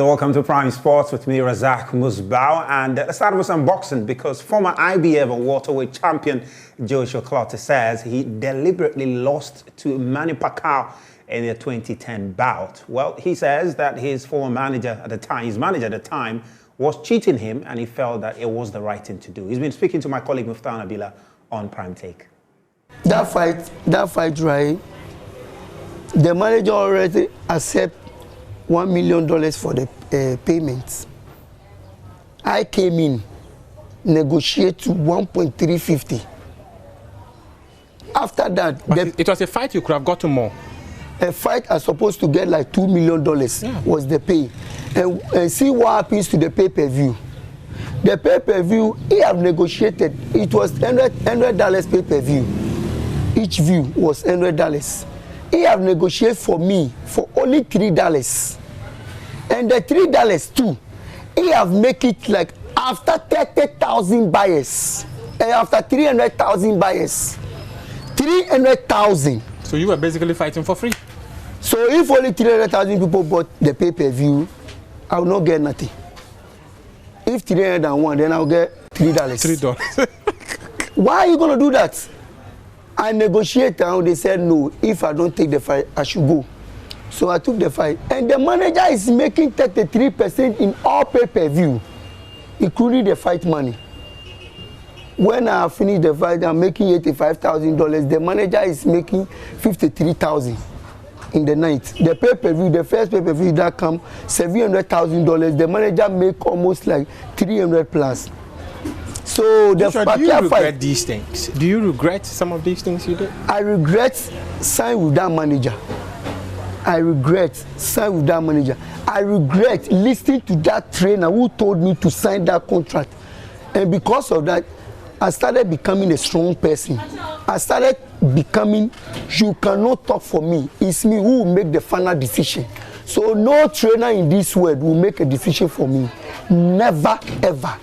Welcome to Prime Sports with me, Razak Musbau. And let's start with some boxing because former IBF and welterweight champion Joshua Clottey says he deliberately lost to Manny Pacquiao in the 2010 bout. Well, he says that his manager at the time, was cheating him and he felt that it was the right thing to do. He's been speaking to my colleague Muftah Nabila on Prime Take. That fight, right? The manager already accepted $1 million for the payments. I came in, negotiate to 1.350. After that, it was a fight you could have gotten more. A fight I supposed to get like $2 million was the pay. And see what happens to the pay-per-view. The pay-per-view, he have negotiated. It was $100 pay-per-view. Each view was $100. He have negotiated for me for only $3. And the $3 too, he have make it like after 30,000 buyers. And after 300,000 buyers. 300,000. So you were basically fighting for free. So if only 300,000 people bought the pay-per-view, I will not get nothing. If 301, then I'll get $3. $3. Why are you going to do that? I negotiated and they said no, if I don't take the fight, I should go. So I took the fight. And the manager is making 33% in all pay-per-view, including the fight money. When I finish the fight, I'm making $85,000. The manager is making $53,000 in the night. The pay-per-view, the first pay-per-view that come, $700,000. The manager make almost like 300 plus. So the Joshua, do you regret these things? Do you regret some of these things you did? I regret signing with that manager. I regret signing with that manager. I regret listening to that trainer who told me to sign that contract. And because of that, I started becoming a strong person. I started becoming, you cannot talk for me. It's me who will make the final decision. So no trainer in this world will make a decision for me. Never, ever.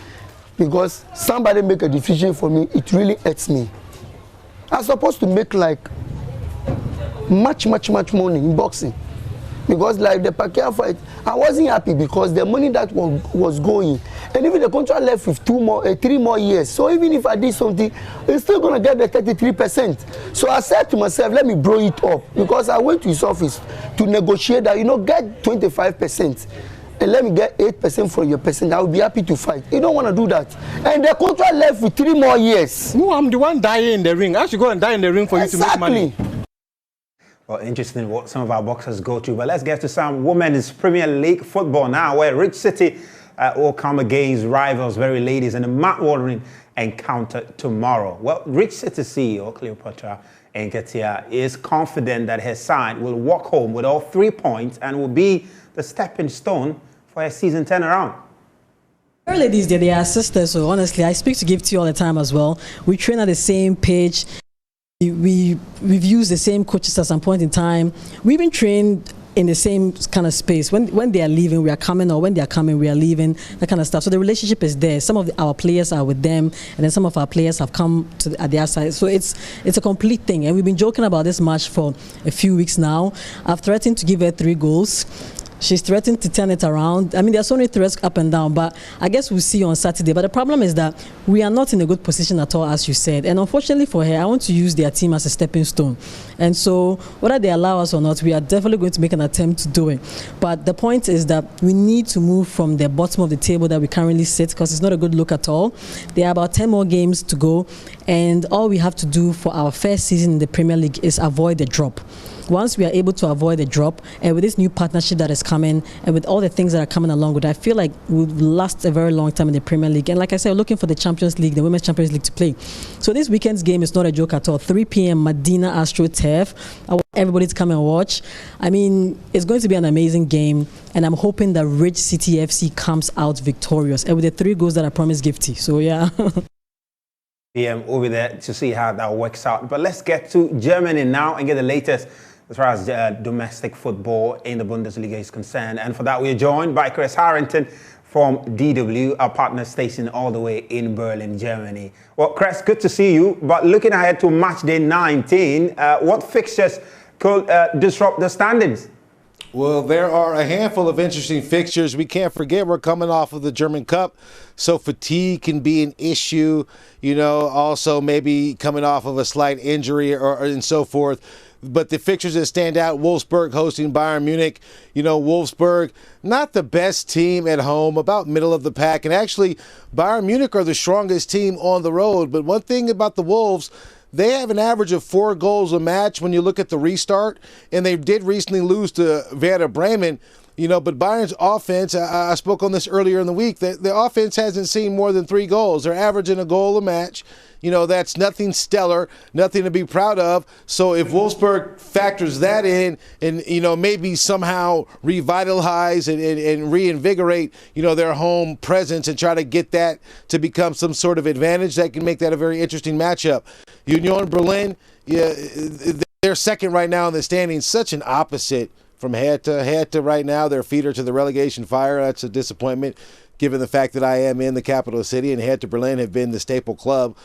Because somebody make a decision for me, it really hurts me. I'm supposed to make like much money in boxing. Because like the Pacquiao fight, I wasn't happy because the money that was going, and even the contract left with 3 more years. So even if I did something, it's still gonna get the 33%. So I said to myself, let me blow it up, because I went to his office to negotiate that, get 25%. And let me get 8% for your percent. I will be happy to fight. You don't want to do that. And the contract left with 3 more years. No, I'm the one dying in the ring. I should go and die in the ring for you to make money. Well, interesting what some of our boxers go through. But let's get to some Women's Premier League football now, where Rich City will come against rivals, very ladies, in a mouth-watering encounter tomorrow. Well, Rich City CEO Cleopatra Nketia is confident that her side will walk home with all 3 points and will be the stepping stone for a season turnaround. Our ladies, they are sisters, so honestly, I speak to Gifty all the time as well. We train at the same page. We've used the same coaches at some point in time. We've been trained in the same kind of space. When they are leaving, we are coming, or when they are coming, we are leaving, that kind of stuff. So the relationship is there. Some of our players are with them, and then some of our players have come at their side. So it's a complete thing. And we've been joking about this match for a few weeks now. I've threatened to give her 3 goals. She's threatened to turn it around. I mean, there's so many threats up and down, but I guess we'll see on Saturday. But the problem is that we are not in a good position at all, as you said. And unfortunately for her, I want to use their team as a stepping stone. And so whether they allow us or not, we are definitely going to make an attempt to do it. But the point is that we need to move from the bottom of the table that we currently sit, because it's not a good look at all. There are about 10 more games to go. And all we have to do for our first season in the Premier League is avoid the drop. Once we are able to avoid the drop, and with this new partnership that is coming, and with all the things that are coming along with it, I feel like we'll last a very long time in the Premier League. And like I said, we're looking for the Champions League, the Women's Champions League to play. So this weekend's game is not a joke at all. 3 p.m. Medina Astro Turf. I want everybody to come and watch. I mean, it's going to be an amazing game, and I'm hoping that Rich City FC comes out victorious, and with the 3 goals that I promised Gifty. So yeah. PM over there to see how that works out. But let's get to Germany now and get the latest as far as domestic football in the Bundesliga is concerned. And for that, we are joined by Kres Harrington from DW, our partner station all the way in Berlin, Germany. Well, Kres, good to see you. But looking ahead to match day 19, what fixtures could disrupt the standings? Well, there are a handful of interesting fixtures. We can't forget we're coming off of the German Cup, so fatigue can be an issue. Also maybe coming off of a slight injury or and so forth. But the fixtures that stand out, Wolfsburg hosting Bayern Munich. Wolfsburg, not the best team at home, about middle of the pack. And actually, Bayern Munich are the strongest team on the road. But one thing about the Wolves, they have an average of 4 goals a match when you look at the restart, and they did recently lose to Werder Bremen. But Bayern's offense, I spoke on this earlier in the week, that the offense hasn't seen more than 3 goals. They're averaging a goal a match. That's nothing stellar, nothing to be proud of. So if Wolfsburg factors that in and, maybe somehow revitalize and reinvigorate, their home presence and try to get that to become some sort of advantage, that can make that a very interesting matchup. Union Berlin, they're second right now in the standings, such an opposite from Hertha. Hertha right now, their feet are to the relegation fire. That's a disappointment, given the fact that I am in the capital city, and Hertha Berlin have been the staple club,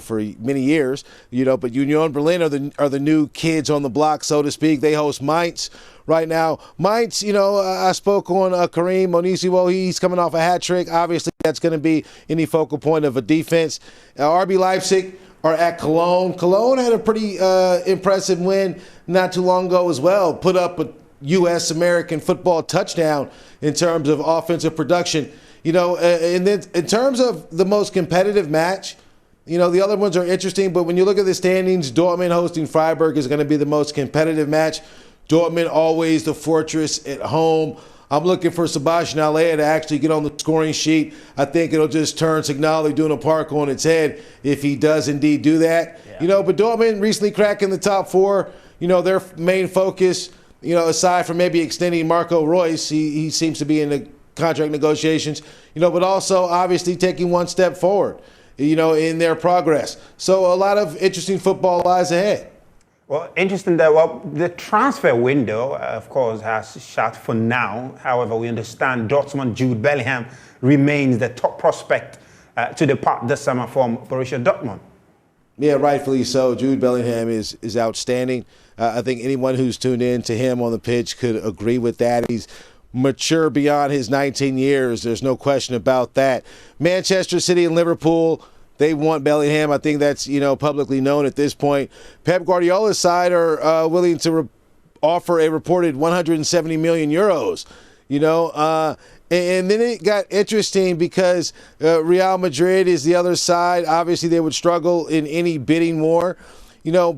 for many years. But Union Berlin are the new kids on the block, so to speak. They host Mainz right now. Mainz, I spoke on Karim Onisiwo. He's coming off a hat trick. Obviously, that's going to be any focal point of a defense. RB Leipzig are at Cologne. Cologne had a pretty impressive win not too long ago as well. Put up a U.S. American football touchdown in terms of offensive production. And then in terms of the most competitive match, the other ones are interesting, but when you look at the standings, Dortmund hosting Freiburg is going to be the most competitive match. Dortmund always the fortress at home. I'm looking for Sebastian Haller to actually get on the scoring sheet. I think it'll just turn Signal Iduna Park on its head if he does indeed do that. Yeah. But Dortmund recently cracking the top 4. Their main focus, aside from maybe extending Marco Reus, he seems to be in the contract negotiations, but also obviously taking one step forward, in their progress. So a lot of interesting football lies ahead. Well, interesting that, the transfer window, of course, has shut for now. However, we understand Dortmund Jude Bellingham remains the top prospect to depart this summer from Borussia Dortmund. Yeah, rightfully so. Jude Bellingham is outstanding. I think anyone who's tuned in to him on the pitch could agree with that. He's mature beyond his 19 years. There's no question about that. Manchester City and Liverpool, they want Bellingham. I think that's, publicly known at this point. Pep Guardiola's side are willing to offer a reported 170 million euros, and then it got interesting because Real Madrid is the other side. Obviously, they would struggle in any bidding war,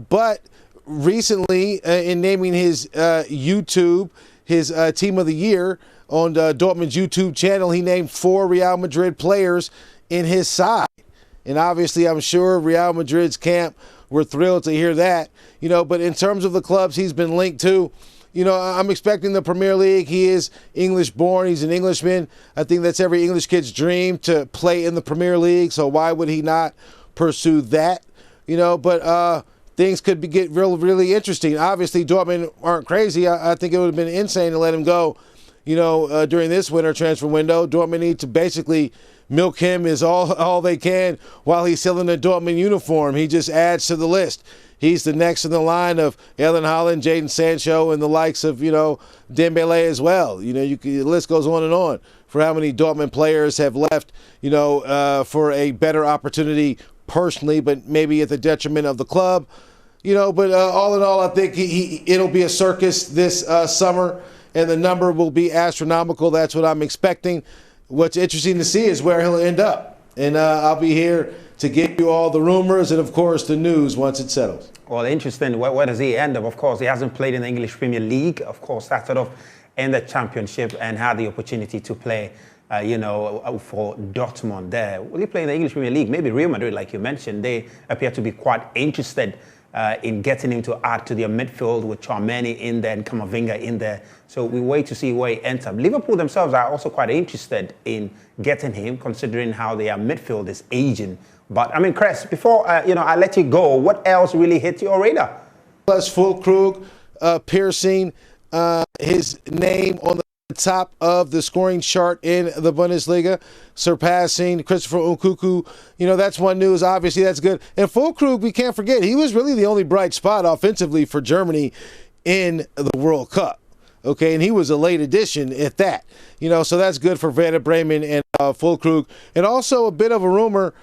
but recently in naming his YouTube, his team of the year on Dortmund's YouTube channel, he named 4 Real Madrid players in his side. And obviously, I'm sure Real Madrid's camp were thrilled to hear that. But in terms of the clubs he's been linked to, I'm expecting the Premier League. He is English-born. He's an Englishman. I think that's every English kid's dream to play in the Premier League. So why would he not pursue that? But things could get really interesting. Obviously, Dortmund aren't crazy. I think it would have been insane to let him go, during this winter transfer window. Dortmund need to basically milk him as all they can while he's still in a Dortmund uniform. He just adds to the list. He's the next in the line of Erling Haaland, Jadon Sancho, and the likes of, Dembele as well. The list goes on for how many Dortmund players have left, for a better opportunity personally, but maybe at the detriment of the club. But all in all, I think it'll be a circus this summer, and the number will be astronomical. That's what I'm expecting. What's interesting to see is where he'll end up. And I'll be here to give you all the rumors and, of course, the news once it settles. Well, interesting. Where does he end up? Of course, he hasn't played in the English Premier League. Of course, started off in the Championship and had the opportunity to play, for Dortmund there. Will he play in the English Premier League? Maybe Real Madrid, like you mentioned. They appear to be quite interested in getting him to add to their midfield with Tchouaméni in there and Camavinga in there. So we wait to see where he ends up. Liverpool themselves are also quite interested in getting him, considering how their midfield is aging. But, Kres, before I let you go, what else really hit your radar? Plus, Füllkrug piercing his name on the top of the scoring chart in the Bundesliga, surpassing Christopher Nkunku. That's one news. Obviously, that's good. And Füllkrug, we can't forget, he was really the only bright spot offensively for Germany in the World Cup. Okay, and he was a late addition at that. You know, so that's good for Werder Bremen and Füllkrug. And also a bit of a rumor,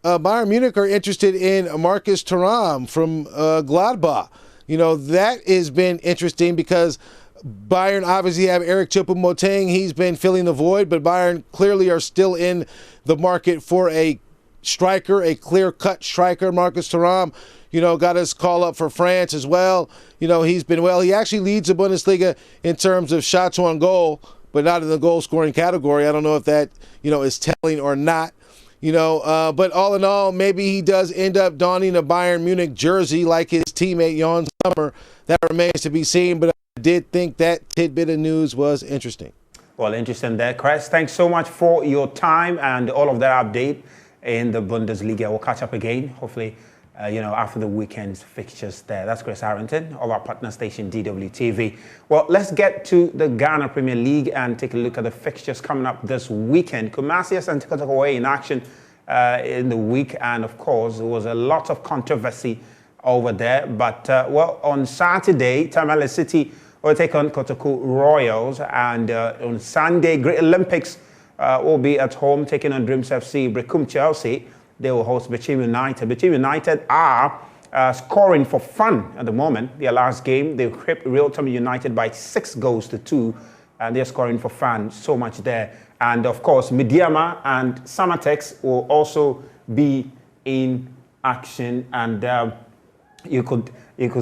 Bayern Munich are interested in Marcus Thuram from Gladbach. You know, that has been interesting because Bayern obviously have Eric Choupo-Moting. He's been filling the void, but Bayern clearly are still in the market for a striker, a clear-cut striker. Marcus Thuram, you know, got his call up for France as well. You know, he's been well. He actually leads the Bundesliga in terms of shots on goal, but not in the goal-scoring category. I don't know if that, you know, is telling or not. You know, but all in all, maybe he does end up donning a Bayern Munich jersey like his teammate Jan Sommer. That remains to be seen, but I did think that tidbit of news was interesting. Well, interesting there, Kres. Thanks so much for your time and all of that update in the Bundesliga. We'll catch up again, hopefully, you know, after the weekend's fixtures there. That's Kres Harrington of our partner station, DWTV. Well, let's get to the Ghana Premier League and take a look at the fixtures coming up this weekend. Kumasi Asante Kotoko away in action in the week, and of course, there was a lot of controversy over there. But, well, on Saturday, Tamale City will take on Kotoko Royals, and on Sunday, Great Olympics will be at home taking on Dreams FC. Brecum Chelsea, they will host Bechim United. Bechim United are scoring for fun at the moment. Their last game, they whipped Real Time United by 6 goals to 2, and they're scoring for fun. So much there. And of course, Midiama and Samatex will also be in action, and you could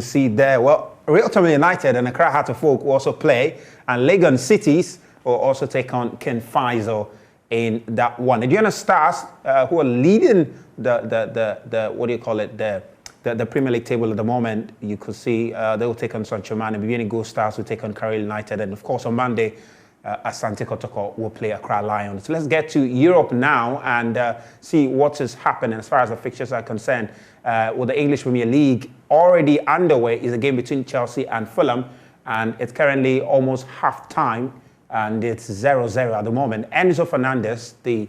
see there. Well, Real Time United and Accra Heart of Oak will also play, and Legon Cities will also take on Ken Faisal in that one. The Diana Stars, who are leading the what do you call it, the Premier League table at the moment, you could see they will take on Sanchoman, and Viviani Gold Stars will take on Carrill United, and of course on Monday, Asante Kotoko will play Accra Lions. So let's get to Europe now and see what is happening as far as the fixtures are concerned. With the English Premier League already underway is a game between Chelsea and Fulham, and it's currently almost half time, and it's 0-0 at the moment. Enzo Fernandez, the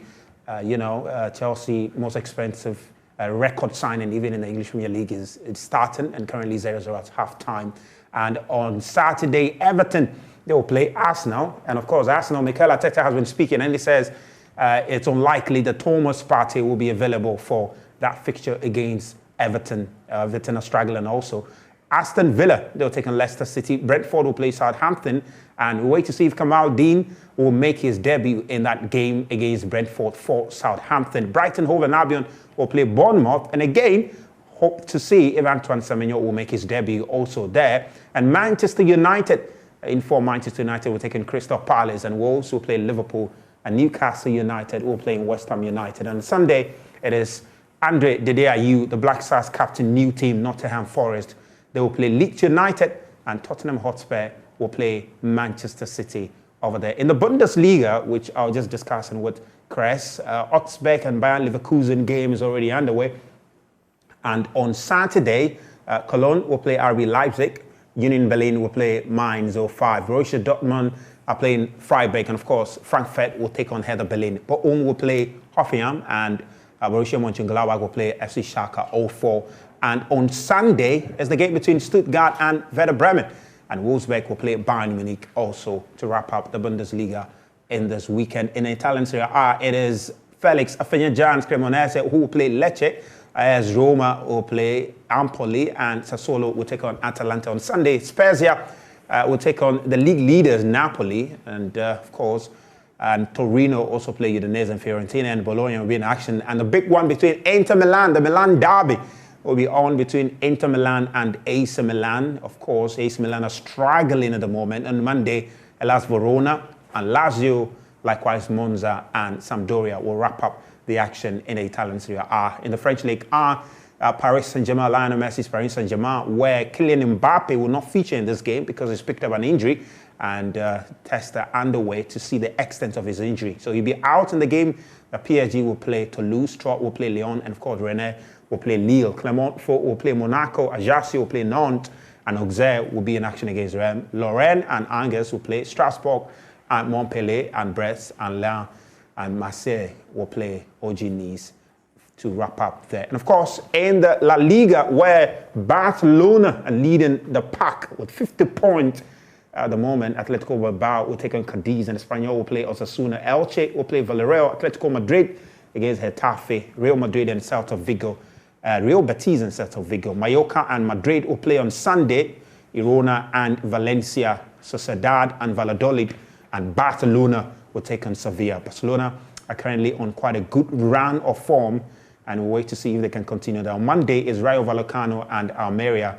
Chelsea most expensive record signing even in the English Premier League, is starting, and currently 0-0 at half time. And on Saturday, Everton, they will play Arsenal, and of course Arsenal, Mikel Arteta has been speaking, and he says it's unlikely that Thomas Partey will be available for that fixture against Everton. Everton are struggling also. Aston Villa, they'll take on Leicester City. Brentford will play Southampton, and we'll wait to see if Kamal Dean will make his debut in that game against Brentford for Southampton. Brighton Hove and Albion will play Bournemouth, and again, hope to see if Antoine Semenyo will make his debut also there. And Manchester United, Manchester United will take in Crystal Palace, and Wolves will play Liverpool, and Newcastle United will play in West Ham United. And on Sunday, it is Andre Dedeayew, the Black Stars captain, new team, Nottingham Forest. They will play Leeds United, and Tottenham Hotspur will play Manchester City over there. In the Bundesliga, which I was just discussing with Kres, Augsburg and Bayern Leverkusen game is already underway. And on Saturday, Cologne will play RB Leipzig. Union Berlin will play Mainz 05. Borussia Dortmund are playing Freiburg, and of course, Frankfurt will take on Hertha Berlin. Bochum will play Hoffenheim, and Borussia Mönchengladbach will play FC Schalke 04. And on Sunday is the game between Stuttgart and Werder Bremen, and Wolfsburg will play Bayern Munich also to wrap up the Bundesliga in this weekend. In the Italian Serie A, it is Felix Afena-Giants Cremonese who will play Lecce, as Roma will play Empoli, and Sassuolo will take on Atalanta on Sunday. Spezia will take on the league leaders Napoli, and of course, and Torino also play Udinese, and Fiorentina and Bologna will be in action. And the big one between Inter Milan, the Milan derby, will be on between Inter Milan and AC Milan. Of course, AC Milan are struggling at the moment. On Monday, Hellas Verona and Lazio, likewise Monza and Sampdoria will wrap up the action in the Italian Serie A. In the French League A, Paris Saint-Germain, Lionel Messi's Paris Saint-Germain, where Kylian Mbappe will not feature in this game because he's picked up an injury, and tests are underway to see the extent of his injury. So he'll be out in the game. The PSG will play Toulouse, Troyes will play Lyon, and of course Rennes will play Lille. Clermont-Foot will play Monaco, Ajaccio will play Nantes, and Auxerre will be in action against Rennes. Lorraine and Angers will play Strasbourg, and Montpellier and Brest, and Lens and Marseille will play OG Nice to wrap up there. And of course, in the La Liga, where Barcelona are leading the pack with 50 points, at the moment. Atletico Bilbao will take on Cadiz, and Espanyol will play Osasuna. Elche will play Villarreal. Atletico Madrid against Getafe. Real Madrid and Celta Vigo. Real Betis and Celta Vigo. Mallorca and Madrid will play on Sunday. Girona and Valencia. Sociedad and Valladolid. And Barcelona will take on Sevilla. Barcelona are currently on quite a good run of form, and we'll wait to see if they can continue that. On Monday is Rayo Vallecano and Almeria,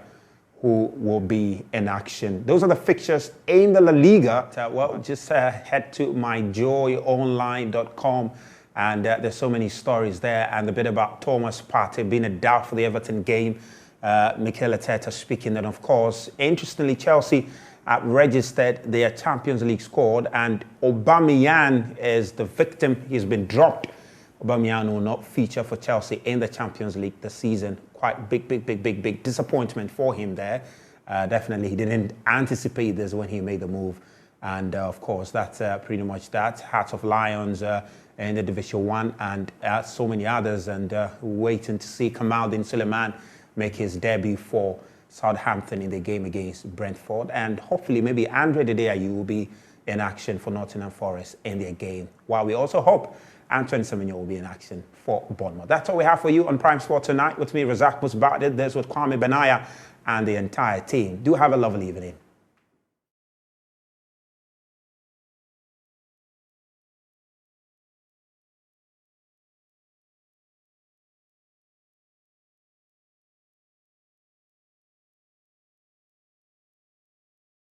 who will be in action. Those are the fixtures in the La Liga. Well, just head to myjoyonline.com, and there's so many stories there, and a bit about Thomas Partey being a doubt for the Everton game. Mikel Arteta speaking that, of course, interestingly, Chelsea have registered their Champions League squad, and Aubameyang is the victim. He's been dropped. Aubameyang will not feature for Chelsea in the Champions League this season. Quite big disappointment for him there. Definitely, he didn't anticipate this when he made the move. And of course, that's pretty much that. Hearts of Lions in the Division 1, and so many others. And waiting to see Kamaldeen Suleiman make his debut for Southampton in the game against Brentford. And hopefully, maybe Andre Dedeayu will be in action for Nottingham Forest in their game. While we also hope Antoine Semenyo will be in action for Bournemouth. That's all we have for you on Prime Sport tonight. With me, Razak Musbau. There's with Kwame Benaya and the entire team. Do have a lovely evening.